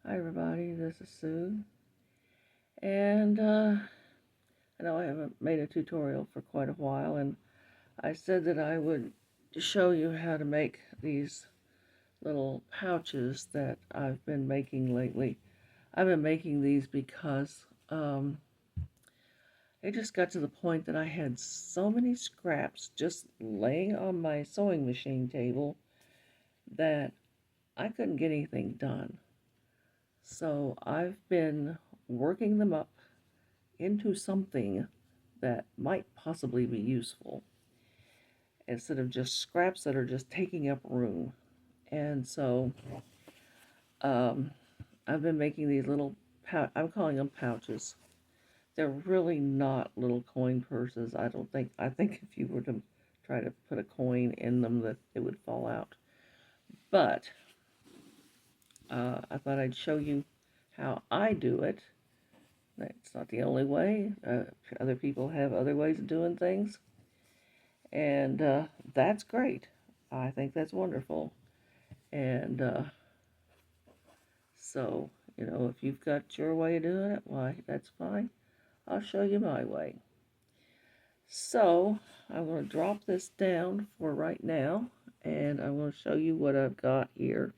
Hi everybody, this is Sue, and I know I haven't made a tutorial for quite a while, and I said that I would show you how to make these little pouches that I've been making lately. I've been making these because it just got to the point that I had so many scraps just laying on my sewing machine table that I couldn't get anything done. So I've been working them up into something that might possibly be useful instead of just scraps that are just taking up room. And so um, I've been making these little I'm calling them pouches. They're really not little coin purses. I don't think, I think if you were to try to put a coin in them that it would fall out. But I thought I'd show you how I do it. It's not the only way. Other people have other ways of doing things. And that's great. I think that's wonderful. And so, if you've got your way of doing it, why, that's fine. I'll show you my way. So, I'm going to drop this down for right now, and I'm going to show you what I've got here.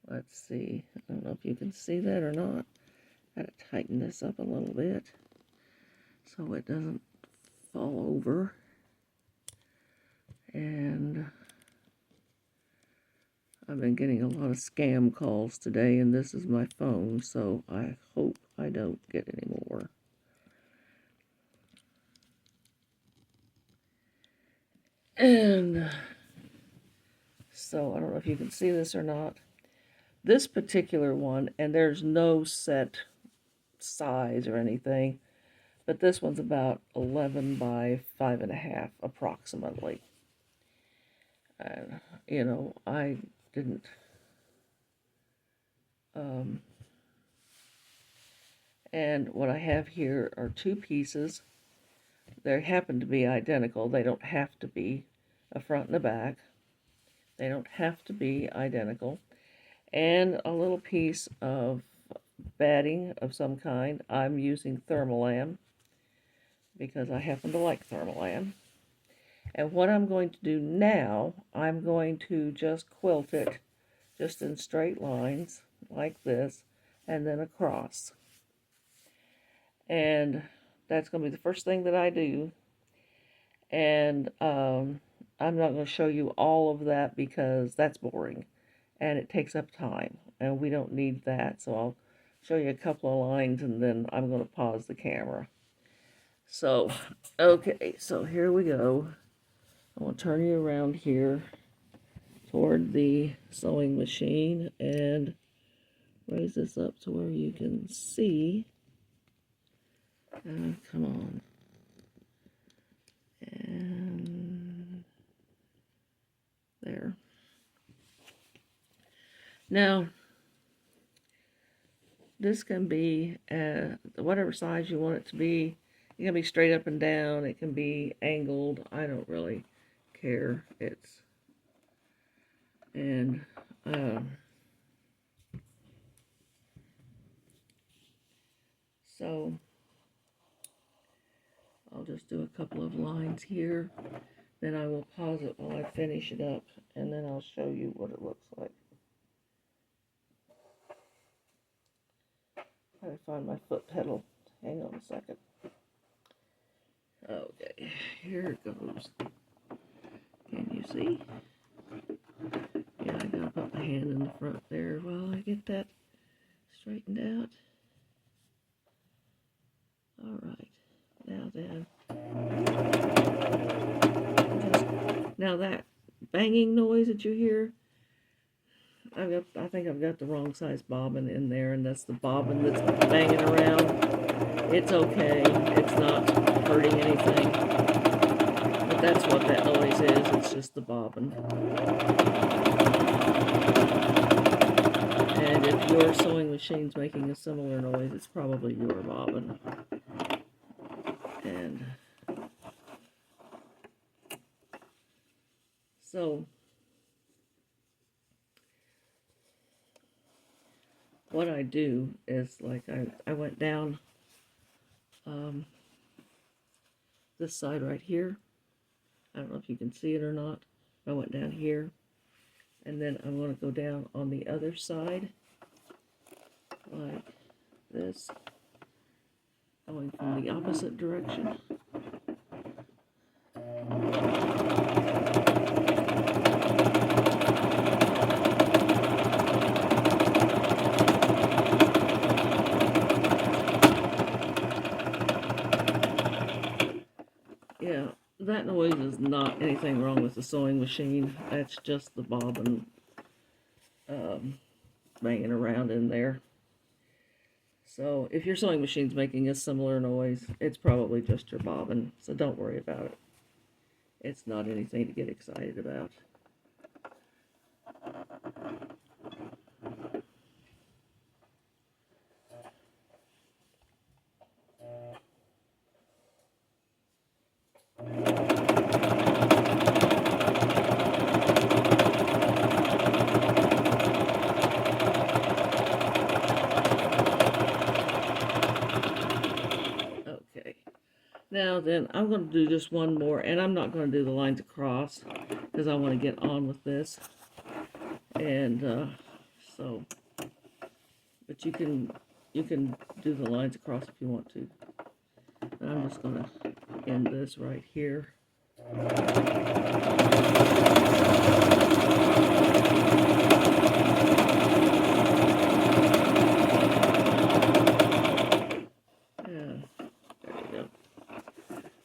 Let's see. I don't know if you can see that or not. Got to tighten this up a little bit so it doesn't fall over. And I've been getting a lot of scam calls today, and this is my phone, so I hope I don't get any more. And so I don't know if you can see this or not. This particular one, and there's no set size or anything, but this one's about 11 by 5.5 approximately. And, I didn't, and what I have here are two pieces. They happen to be identical. They don't have to be a front and a back. They don't have to be identical. And a little piece of batting of some kind. I'm using Thermolam because I happen to like Thermolam. And what I'm going to do now, I'm going to just quilt it just in straight lines like this and then across. And that's going to be the first thing that I do. And I'm not going to show you all of that because that's boring and it takes up time and we don't need that. So I'll show you a couple of lines and then I'm going to pause the camera. So, okay, so here we go. I'm going to turn you around here toward the sewing machine and raise this up to where you can see. Come on. And there. Now, this can be whatever size you want it to be. It can be straight up and down. It can be angled. I don't really care. And so I'll just do a couple of lines here. Then I will pause it while I finish it up, and then I'll show you what it looks like. I gotta find my foot pedal. Hang on a second. Okay, here it goes. Can you see? Yeah, I gotta put my hand in the front there while I get that straightened out. Alright, now then. Now that banging noise that you hear, I think I've got the wrong size bobbin in there, and that's the bobbin that's banging around. It's okay. It's not hurting anything. But that's what that noise is. It's just the bobbin. And if your sewing machine's making a similar noise, it's probably your bobbin. And so what I do is, like, I went down this side right here. I don't know if you can see it or not. I went down here, and then I'm going to go down on the other side like this, going from the opposite direction. Yeah, that noise is not anything wrong with the sewing machine. That's just the bobbin banging around in there. So if your sewing machine's making a similar noise, it's probably just your bobbin, so don't worry about it. It's not anything to get excited about. Okay. Now then, I'm going to do just one more, and I'm not going to do the lines across because I want to get on with this. And so, but you can do the lines across if you want to. But I'm just going to end this right here.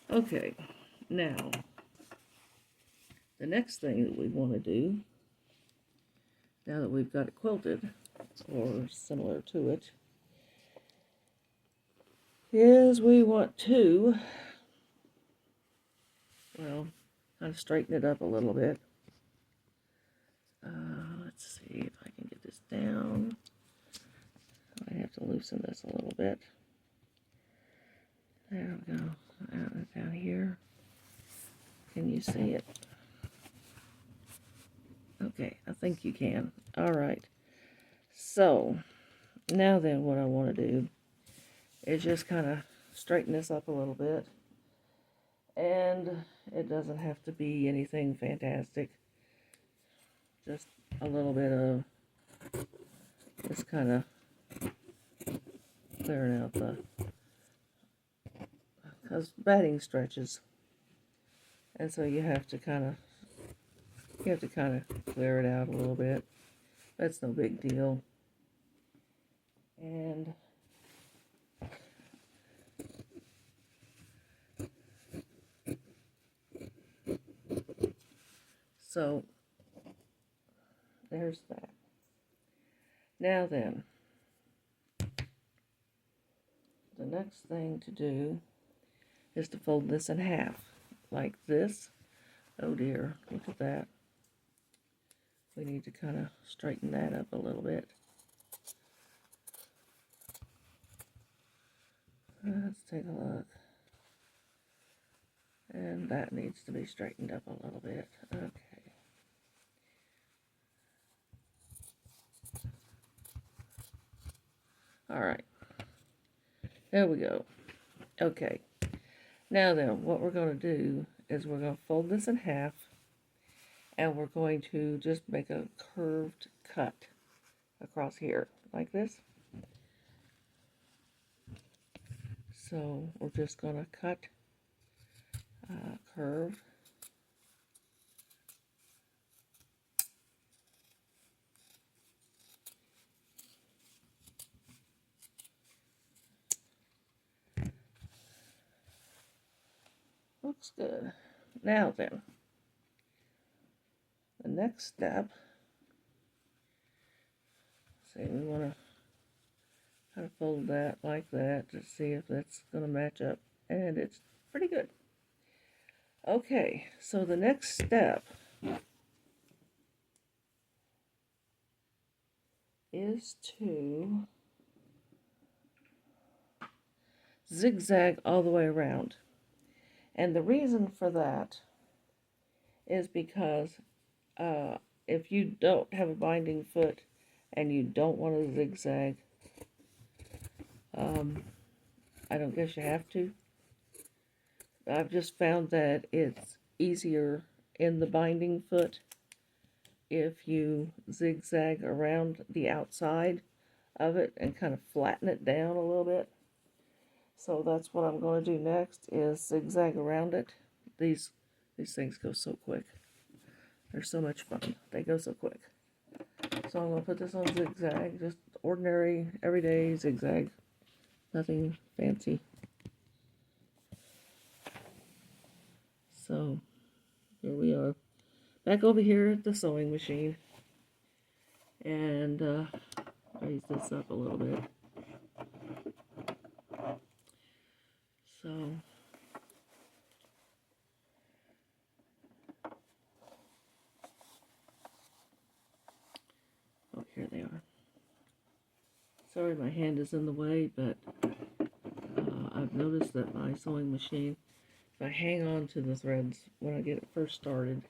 Okay, now, the next thing that we want to do, now that we've got it quilted, or similar to it, is we want to, well, kind of straighten it up a little bit. Let's see if I can get this down. I have to loosen this a little bit. There we go. Down here. Can you see it? Okay, I think you can. All right. So, now then what I want to do is just kind of straighten this up a little bit. And it doesn't have to be anything fantastic. Just a little bit of just kind of clearing out the, because batting stretches, and so you have to kind of clear it out a little bit. That's no big deal. And so there's that. Now then, the next thing to do is to fold this in half, like this. Oh dear, look at that. We need to kind of straighten that up a little bit. Let's take a look. And that needs to be straightened up a little bit. Okay. All right. There we go. Okay. Now then, what we're going to do is we're going to fold this in half, and we're going to just make a curved cut across here, like this. So we're just going to cut curve. Looks good. Now then, the next step, see, we want to kind of fold that like that to see if that's going to match up, and it's pretty good. Okay, so the next step is to zigzag all the way around. And the reason for that is because if you don't have a binding foot and you don't want to zigzag, I don't guess you have to. I've just found that it's easier in the binding foot if you zigzag around the outside of it and kind of flatten it down a little bit. So that's what I'm going to do next, is zigzag around it. These things go so quick. They're so much fun. They go so quick. So I'm going to put this on zigzag, just ordinary, everyday zigzag. Nothing fancy. So here we are. Back over here at the sewing machine. And raise this up a little bit. So oh, here they are. Sorry my hand is in the way, but I've noticed that my sewing machine, if I hang on to the threads when I get it first started,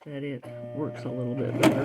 that it works a little bit better.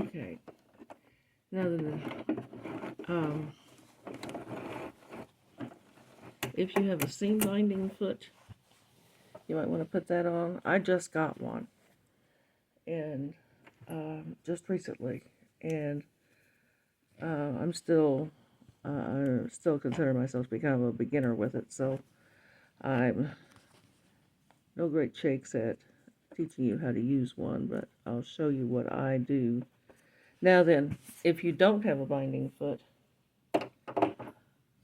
Okay. Now if you have a seam binding foot, you might want to put that on. I just got one, and just recently, and I still consider myself to be kind of a beginner with it, so I'm no great shakes at teaching you how to use one, but I'll show you what I do. Now then, if you don't have a binding foot,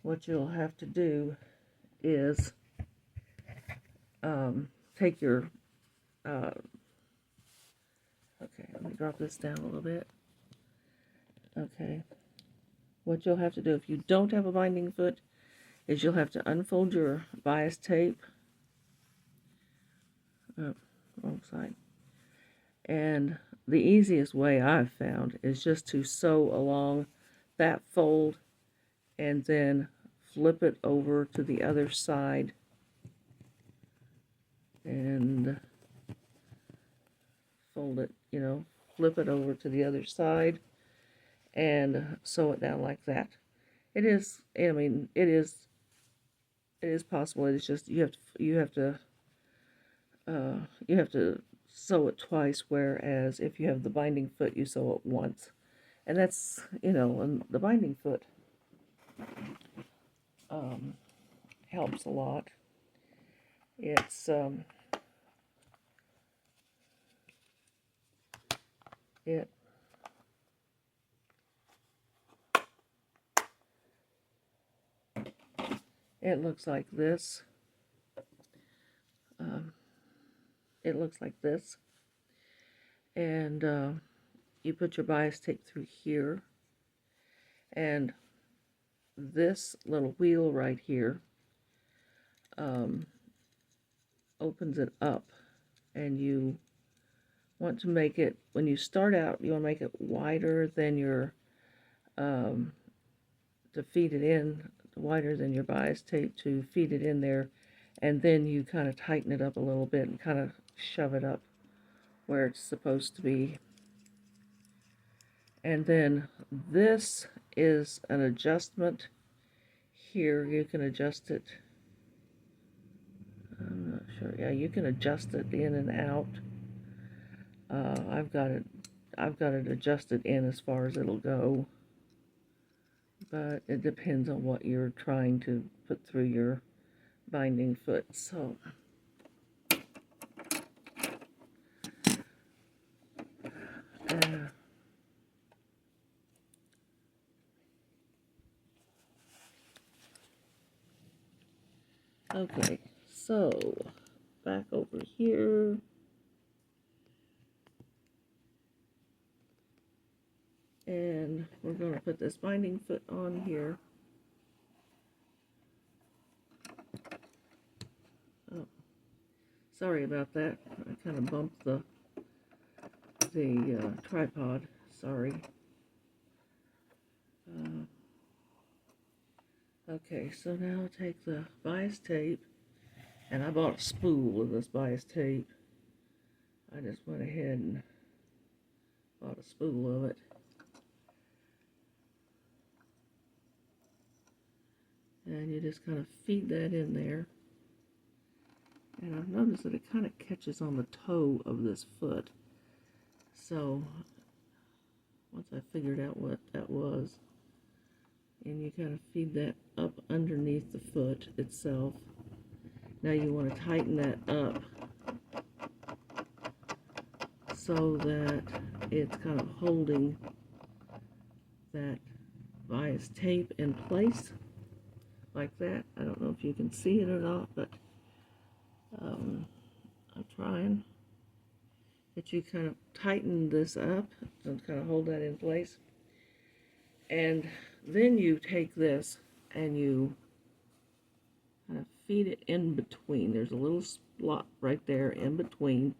what you'll have to do is take your, okay, let me drop this down a little bit. Okay, what you'll have to do if you don't have a binding foot is you'll have to unfold your bias tape, wrong side, and the easiest way I've found is just to sew along that fold and then flip it over to the other side and fold it, flip it over to the other side and sew it down like that. It is possible. It's just you have to sew it twice, whereas if you have the binding foot, you sew it once. And that's, and the binding foot helps a lot. It's it looks like this. It looks like this, and you put your bias tape through here, and this little wheel right here opens it up, and you want to make it, when you start out, you want to make it wider than your to feed it in, wider than your bias tape to feed it in there, and then you kind of tighten it up a little bit and kind of shove it up where it's supposed to be. And then this is an adjustment here. You can adjust it, I'm not sure, yeah, you can adjust it in and out. I've got it adjusted in as far as it'll go, but it depends on what you're trying to put through your binding foot. So okay, so back over here. And we're going to put this binding foot on here. Oh, sorry about that. I kind of bumped the tripod. Sorry. Okay, so now I'll take the bias tape, and I bought a spool of this bias tape. I just went ahead and bought a spool of it. And you just kind of feed that in there. And I've noticed that it kind of catches on the toe of this foot. So once I figured out what that was, and you kind of feed that up underneath the foot itself. Now you want to tighten that up so that it's kind of holding that bias tape in place like that. I don't know if you can see it or not, but I'm trying. That you kind of tighten this up and kind of hold that in place. And then you take this and you kind of feed it in between. There's a little slot right there in between.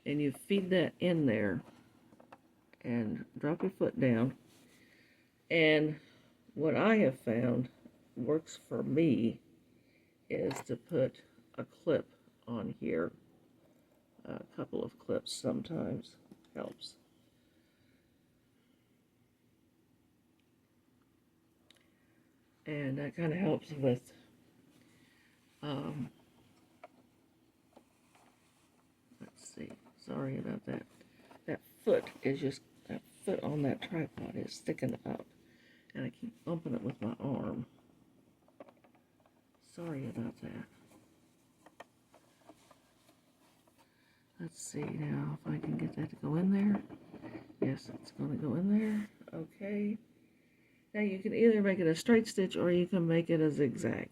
And you feed that in there and drop your foot down. And what I have found works for me is to put a clip on here. A couple of clips sometimes helps. And that kind of helps with let's see, sorry about that. That foot on that tripod is sticking up, and I keep bumping it with my arm. Sorry about that. Let's see now if I can get that to go in there. Yes, it's going to go in there. Okay. Now you can either make it a straight stitch or you can make it a zigzag.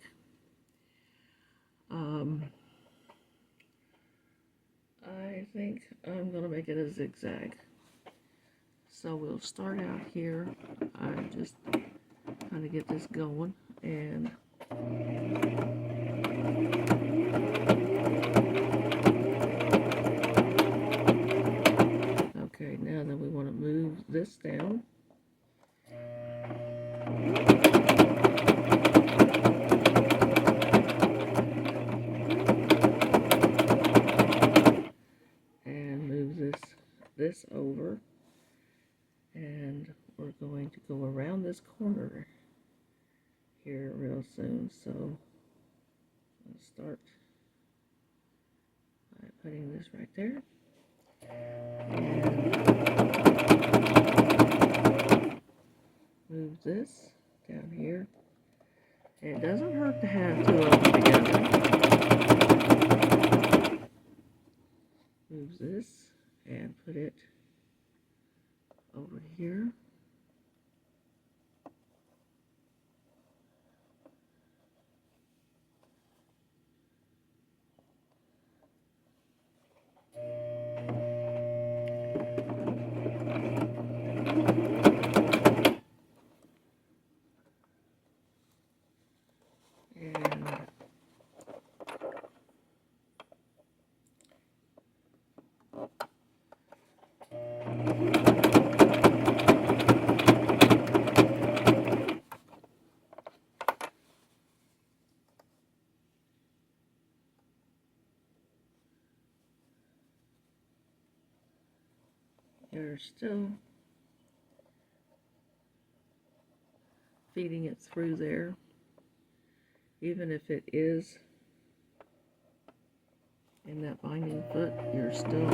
I think I'm going to make it a zigzag. So we'll start out here. I just kind of get this going, and okay, now that we want to move this down. And move this over. And we're going to go around this corner here real soon. So I'll start by putting this right there. And move this down here. It doesn't hurt to have two of them together. Move this and put it over here. You're still feeding it through there, even if it is in that binding foot, you're still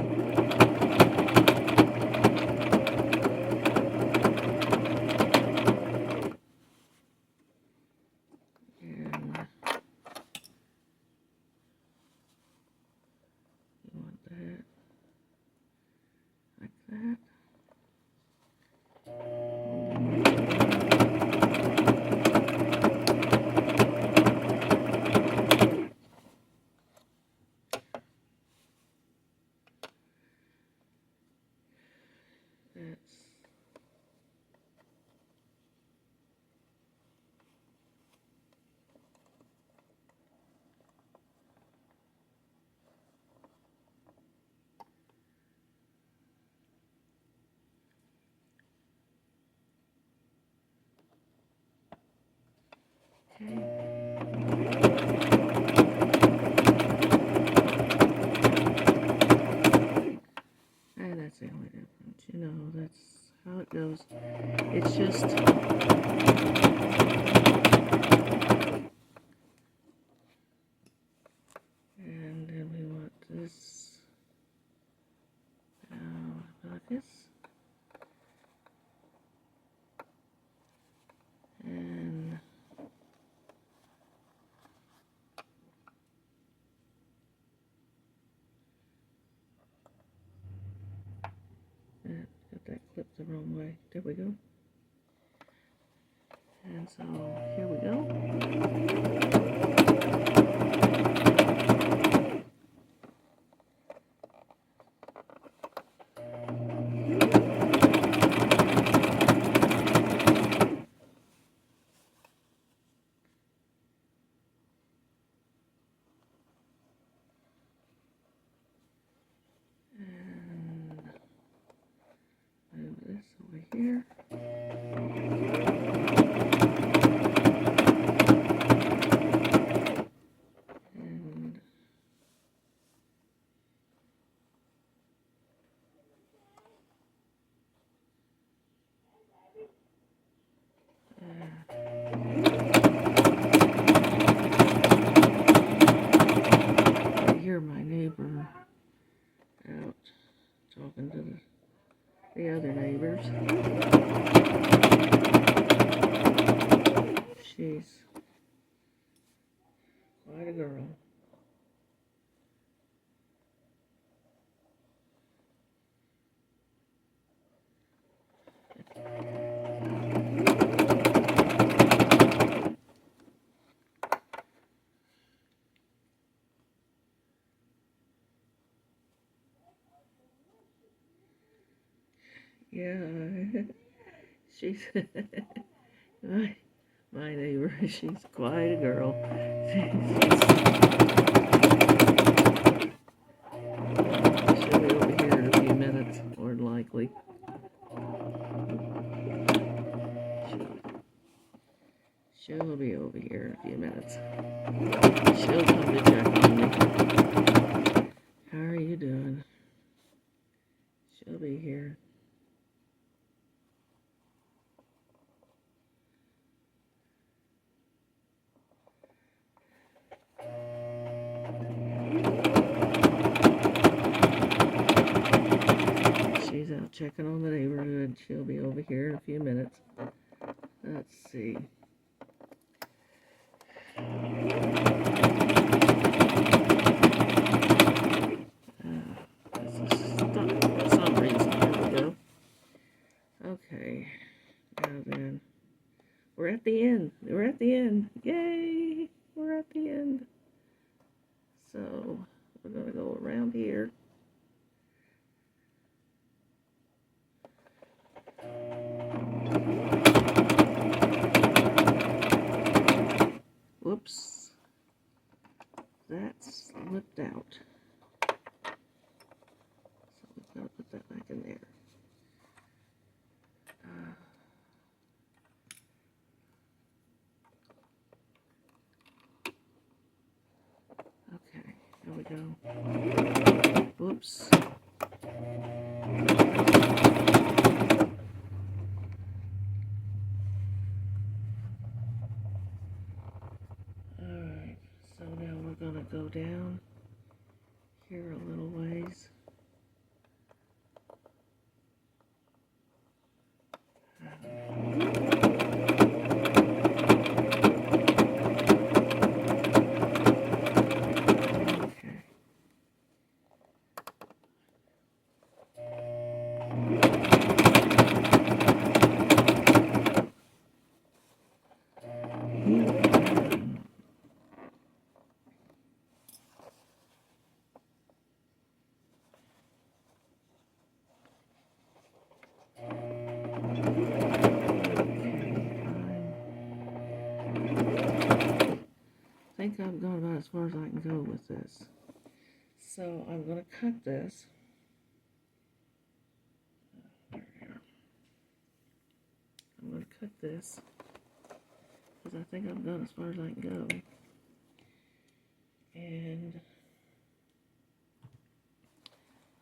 And that's the only difference. You know, that's how it goes. It's just... And then we want this like this. And got that clipped the wrong way. There we go. And so here we go. And move this over here. I hear my neighbor out talking to the other neighbors. She's quite a girl. Yeah, she's my neighbor. She's quite a girl. She'll be over here in a few minutes, more than likely. She'll be over here in a few minutes. She'll come to check on me. How are you doing? She'll be here. She's out checking on the neighborhood. She'll be over here in a few minutes. Let's see. For some reason. Here we go. Okay. Now then. We're at the end. We're at the end. Yay! We're at the end. So we're going to go around here. Whoops. That slipped out. So we've got to put that back in there. Okay, there we go. Whoops. Alright, so now we're going to go down here a little ways. I think I've gone about as far as I can go with this. So I'm going to cut this. I'm going to cut this because I think I've gone as far as I can go. And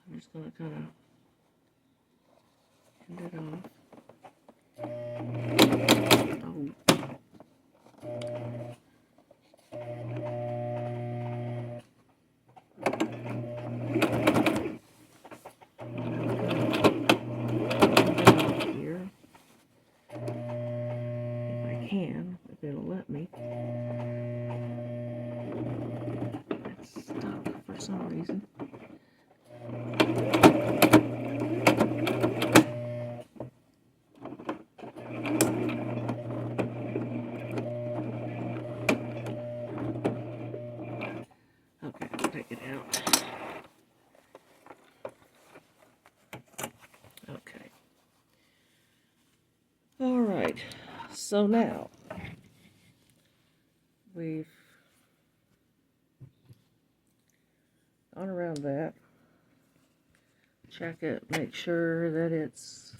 I'm just going to kind of end it off. Oh. Here, if I can, if it'll let me. It's stuck for some reason. Okay, I'll take it out. Okay. All right. So now we've gone around that. Check it, make sure that it's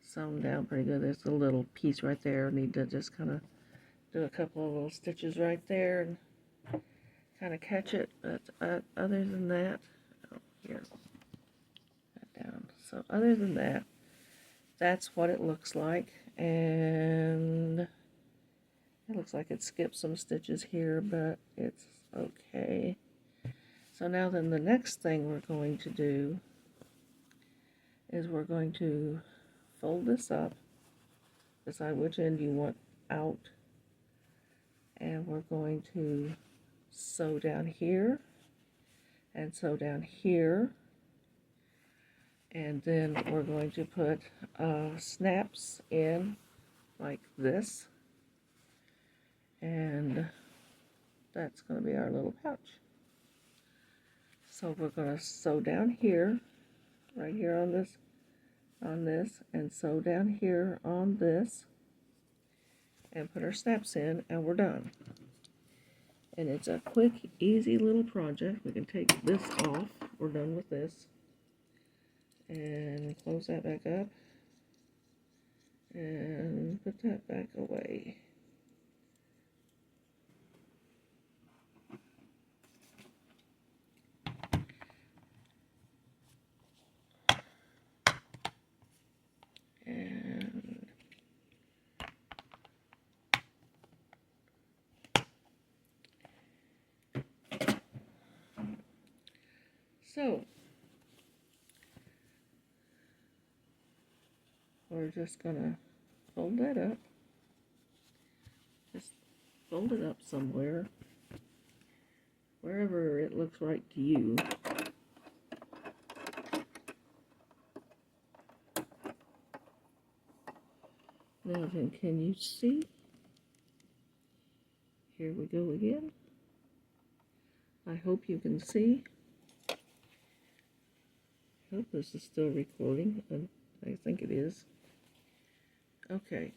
sewn down pretty good. There's a little piece right there. I need to just kind of do a couple of little stitches right there and kind of catch it. But other than that, oh, here, that down. So other than that, that's what it looks like. And it looks like it skipped some stitches here, but it's okay. So now then the next thing we're going to do is we're going to fold this up, decide which end you want out, and we're going to sew down here and sew down here, and then we're going to put snaps in like this, and that's going to be our little pouch. So we're going to sew down here, right here on this, and sew down here on this, and put our snaps in, and we're done. And it's a quick, easy little project. We can take this off. We're done with this. And close that back up. And put that back away. And so we're just gonna fold that up. Just fold it up somewhere, wherever it looks right to you. Now then, can you see? Here we go again. I hope you can see. I hope this is still recording, and I think it is. Okay,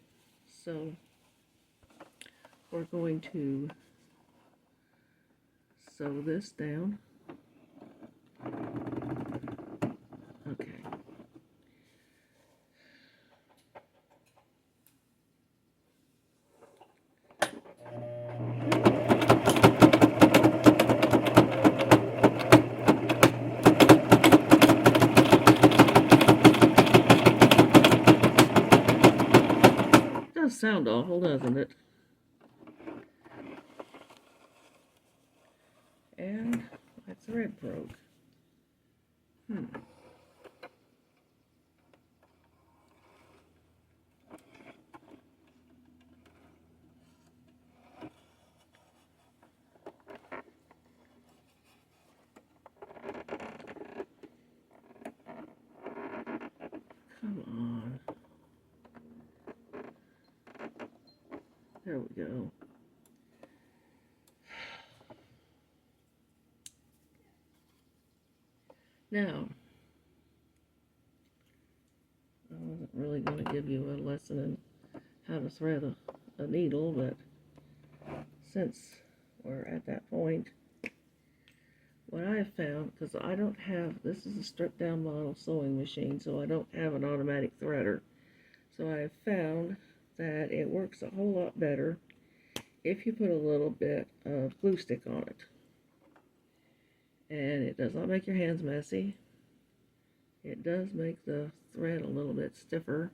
so we're going to sew this down. Okay. Does sound awful, doesn't it? And my thread broke. Come on. There we go. Now, I wasn't really going to give you a lesson in how to thread a needle, but since we're at that point, what I found, because I don't have, this is a stripped down model sewing machine, so I don't have an automatic threader. So I have found that it works a whole lot better if you put a little bit of glue stick on it. And it does not make your hands messy. It does make the thread a little bit stiffer.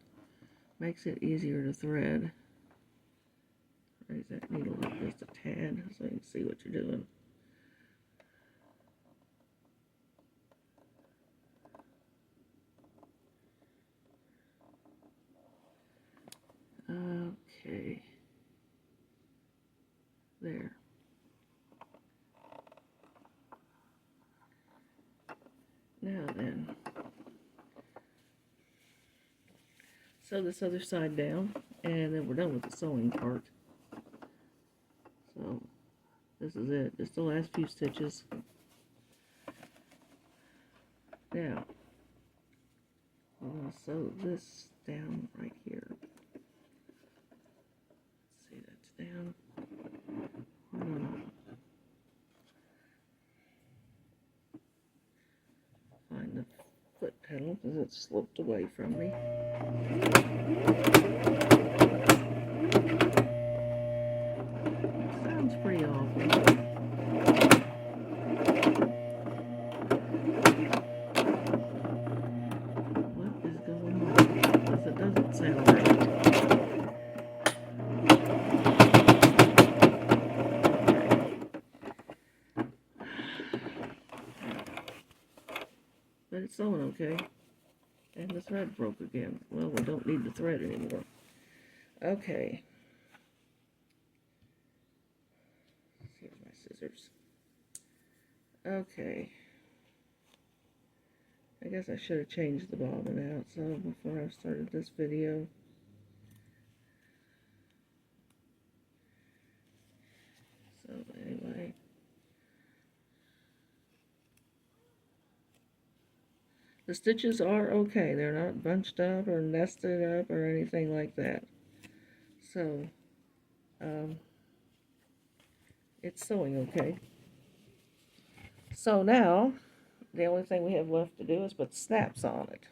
Makes it easier to thread. Raise that needle up just a tad so you can see what you're doing. Okay. There. Now then. Sew this other side down, and then we're done with the sewing part. So, this is it. Just the last few stitches. Now, I'm going to sew this down right here. Let's see, that's down. Find the foot pedal because it slipped away from me. Sounds pretty awful. What is going on? Because it doesn't sound right. But it's sewing okay. And the thread broke again. Well, we don't need the thread anymore. Okay. Here's my scissors. Okay. I guess I should have changed the bobbin out so before I started this video. So anyway. The stitches are okay. They're not bunched up or nested up or anything like that. So, it's sewing okay. So now, the only thing we have left to do is put snaps on it.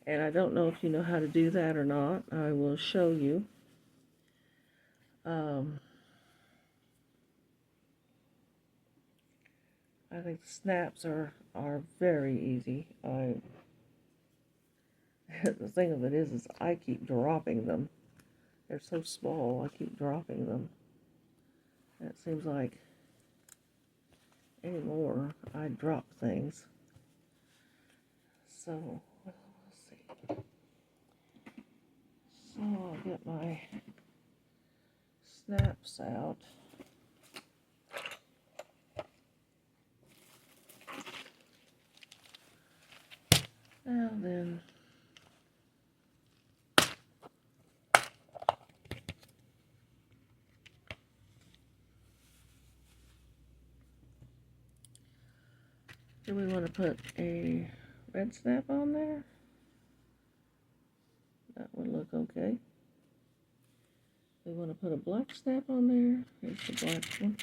And I don't know if you know how to do that or not. I will show you. I think the snaps are very easy. The thing of it is I keep dropping them. They're so small, I keep dropping them. And it seems like anymore I drop things. So, let's see. So I'll get my snaps out. Now then, do we want to put a red snap on there? That would look okay. We want to put a black snap on there. Here's the black one.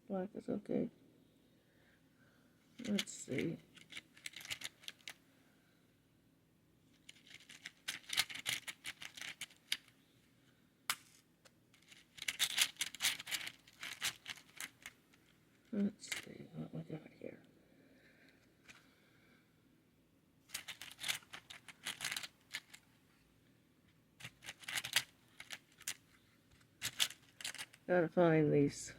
Black is okay. Let's see. Let's see what we got here. Gotta find these.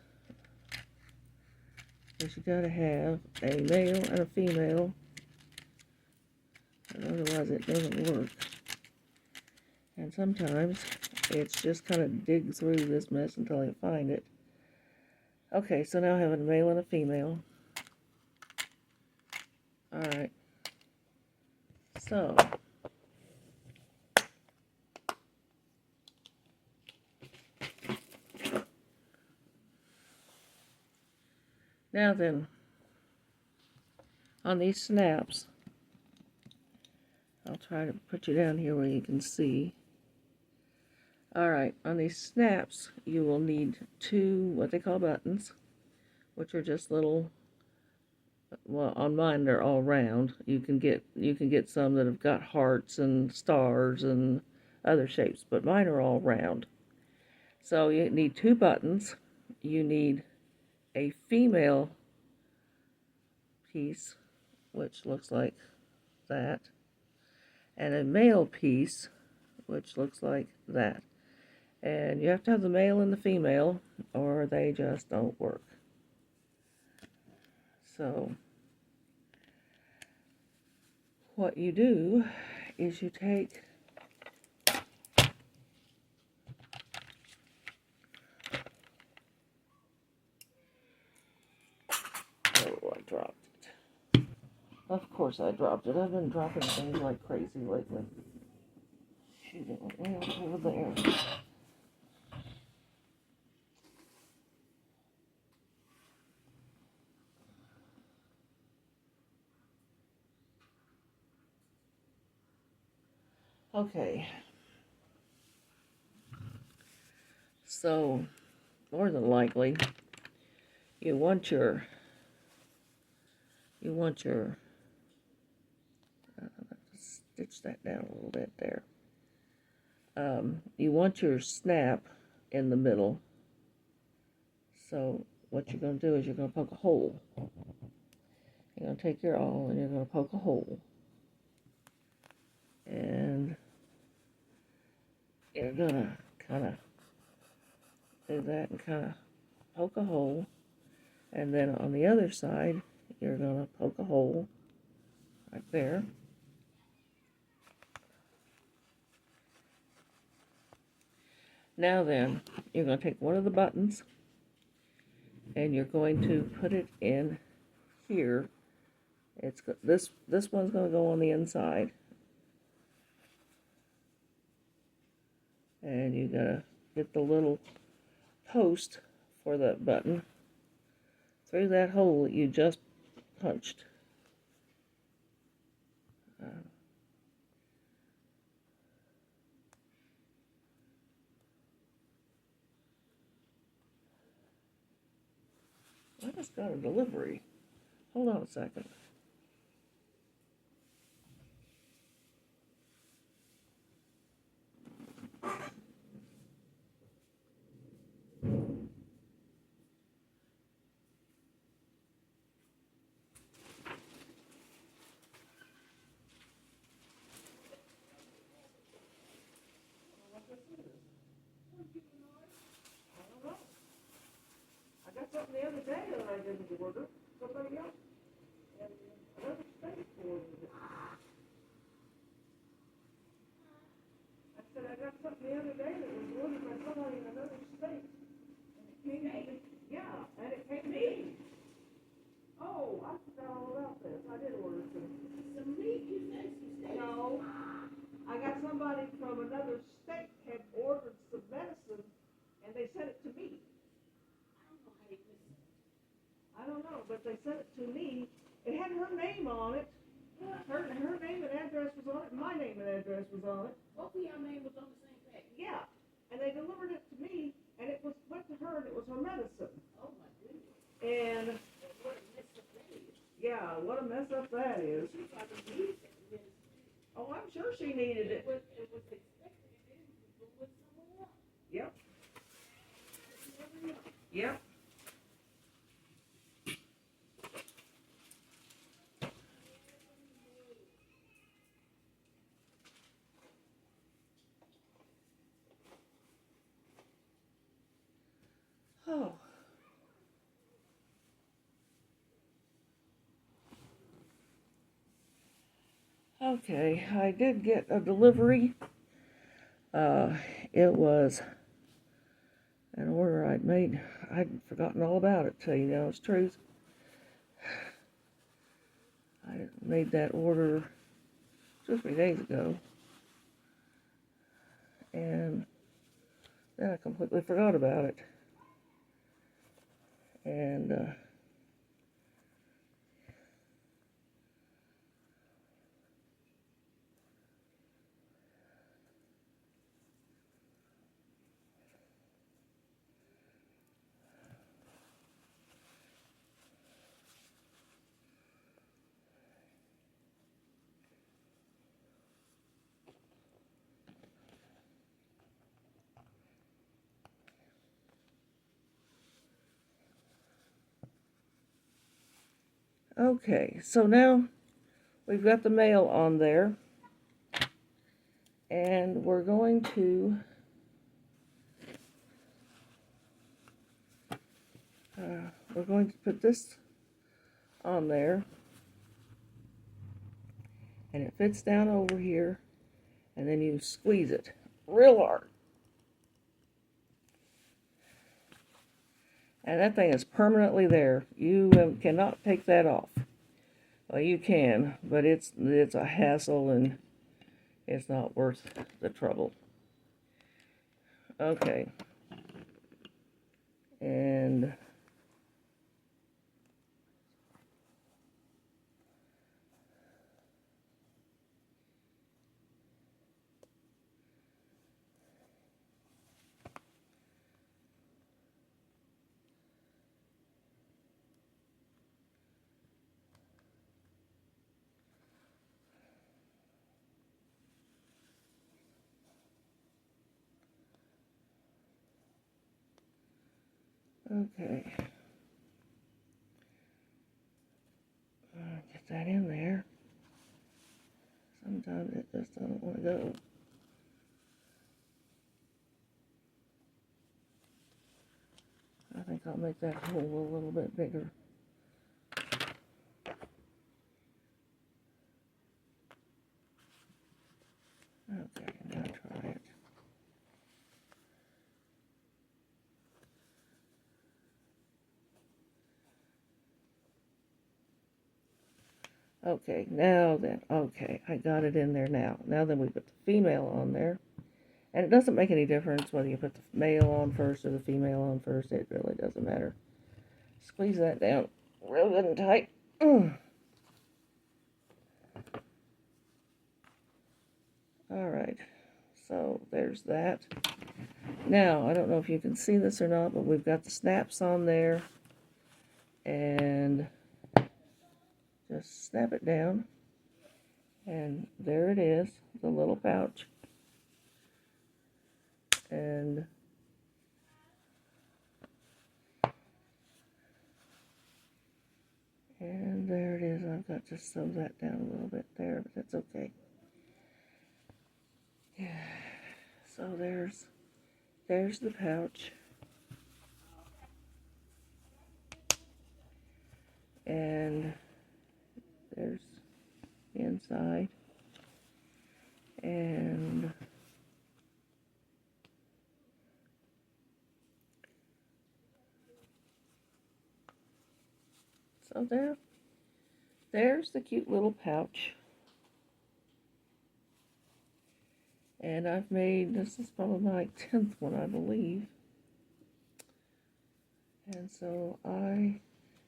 Because you gotta have a male and a female. And otherwise it doesn't work. And sometimes it's just kind of dig through this mess until I find it. Okay, so now I have a male and a female. Alright. So, now then, on these snaps, I'll try to put you down here where you can see. Alright, on these snaps, you will need two, what they call buttons. which are just little. Well, on mine they're all round. You can get some that have got hearts and stars and other shapes, but mine are all round. So you need two buttons. You need a female piece, which looks like that, and a male piece, which looks like that. And you have to have the male and the female, or they just don't work. So what you do is you take I dropped it. Of course I dropped it. I've been dropping things like crazy lately. Shoot, it went way over there. Okay. So, more than likely, you want your stitch that down a little bit there. You want your snap in the middle. So what you're going to do is you're going to poke a hole. You're going to take your awl and you're going to poke a hole. And you're going to kind of do that and kind of poke a hole. And then on the other side, you're going to poke a hole right there. Now then, you're going to take one of the buttons and you're going to put it in here. This one's going to go on the inside. And you got to get the little post for that button through that hole that you just punched. I just got a delivery. Hold on a second. I got something the other day that I didn't order. Somebody else in another state ordered it. I said I got something the other day that was ordered by somebody in another state. And it came to me. Yeah, and it came to me. Oh, I forgot all about this. I did order some. Some meat, you said some steak. No. I got somebody from another state had ordered some medicine and they sent it to me. I don't know, but they sent it to me. It had her name on it. Her name and address was on it, and my name and address was on it. Both of y'all name was on the same page. Yeah, and they delivered it to me, and it went to her, and it was her medicine. Oh my goodness. And What a mess up that is. yeah, what a mess up that is. She probably needed it. Oh, I'm sure she needed it. It was expected, and then it was somewhere else. Yep. You never know. Yep. Oh. Okay, I did get a delivery. It was an order I'd made. I'd forgotten all about it, to tell you the honest truth. I made that order 2 or 3 days ago. And then I completely forgot about it. And, Okay, so now we've got the mail on there, and we're going to put this on there, and it fits down over here, and then you squeeze it real hard. And that thing is permanently there. You cannot take that off. Well, you can, but it's a hassle and it's not worth the trouble. Okay. And okay. Get that in there. Sometimes it just doesn't want to go. I think I'll make that hole a little bit bigger. Okay, now try it. Okay, now then, okay, I got it in there now. Now then we put the female on there. And it doesn't make any difference whether you put the male on first or the female on first. It really doesn't matter. Squeeze that down real good and tight. Alright, so there's that. Now, I don't know if you can see this or not, but we've got the snaps on there. And just snap it down. And there it is, the little pouch. And there it is. I've got to sew that down a little bit there, but that's okay. Yeah. So there's the pouch. And there's the inside. And so there's the cute little pouch. And I've made, this is probably my 10th one, I believe. And so I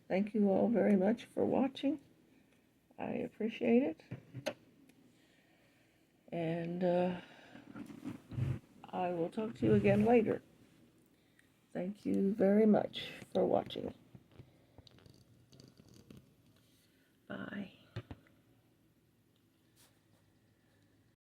thank you all very much for watching. I appreciate it. And I will talk to you again later. Thank you very much for watching. Bye.